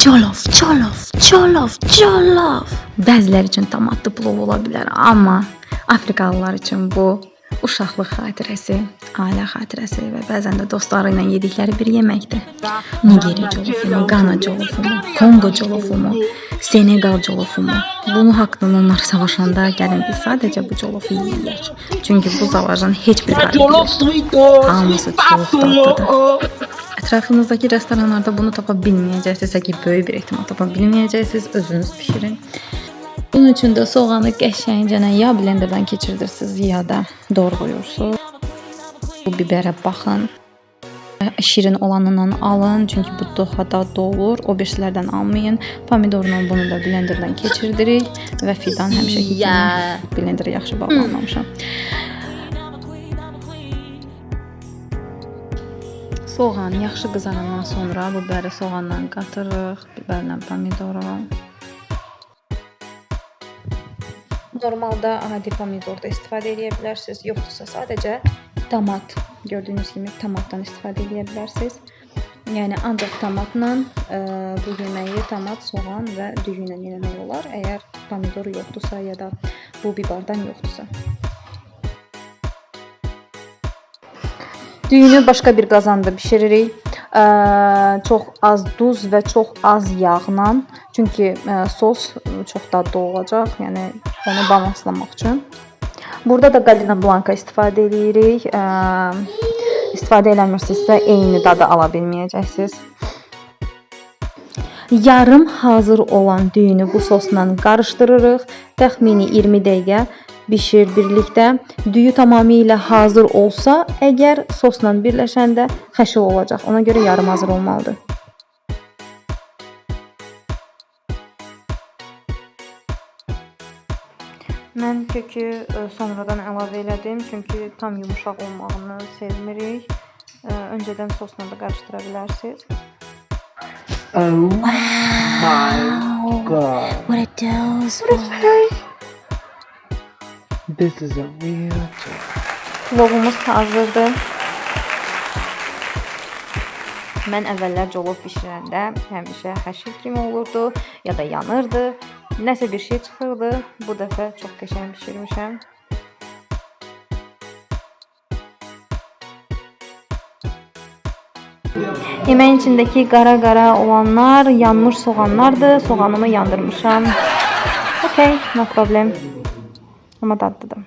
Çolov, çolov, çolov, çolov. Bəziləri üçün tomatlı plov ola bilər, amma Afrikalılar üçün bu uşaqlıq xatirəsi, ailə xatirəsi və bəzən də dostları ilə yedikləri bir yeməkdir. Nigeriya colofumu, Qana colofumu, Kongo colofumu, Senegal colofumu. Bunu haqqında onlar savaşanda gəlin biz sadəcə bu colofu yeyək. Çünki bu savaşın heç bir tarifi yoxdur. Hamısı çox dadlıdır. Ətrafınızdakı restoranlarda bunu tapa bilməyəcəksinizsə ki, böyük bir ehtimal tapa bilməyəcəksiniz, özünüz bişirin. Bunun üçün də soğanı qəşəngcə ya blenderdan keçirirsiniz, ya da doğrayırsınız. Bu bibərə baxın. Şirin olanından alın, çünki bu daha dadlı olur. O birisilərdən almayın. Pomidorla bunu da blenderdan keçirdirik və fidan həmişəki kimi blendera yaxşı bağlanmamışam. Soğan yaxşı qızarandan sonra biberi soğanla qatırıq, biberlə pomidoru. Normalda adi pomidor da istifadə edə bilərsiniz, yoxdursa sadəcə tomat, gördüyünüz kimi tomatdan istifadə edə bilərsiniz. Yəni ancaq tomatla bu yeməyi tomat, soğan və düyü ilə yemək olar, əgər pomidor yoxdursa ya da bu biberdən yoxdursa. Düyünü başqa bir qazanda bişiririk. Çox az duz və çox az yağla. Çünki sos çox dadlı olacaq. Yəni onu balanslamaq üçün. Burada da Galina Blanca istifadə edirik. İstifadə eləmirsinizsə eyni dadı ala bilməyəcəksiniz. Yarım hazır olan düyünü bu sosla qarışdırırıq. Təxmini 20 dəqiqə bişir birlikdə. Düyü tamamilə hazır olsa, əgər sosla birləşəndə xəşil olacaq. Ona görə yarım hazır olmalıdır. Mən kökü sonradan əlavə elədim, çünki tam yumuşaq olmağını sevmirik. Öncədən sosla da qarışdıra bilərsiniz. Oh my god. What a dose. This is a real joke. Plovumuz hazırdır. Mən əvvəllər colof bişirəndə həmişə xəşil kimi olurdu ya da yanırdı. Nəsə bir şey çıxırdı. Bu dəfə çox qəşəng bişirmişəm. Yeməyin içindəki qara-qara olanlar yanmış soğanlardır. Soğanımı yandırmışam. Okay, no problem. Amma dadlıdır.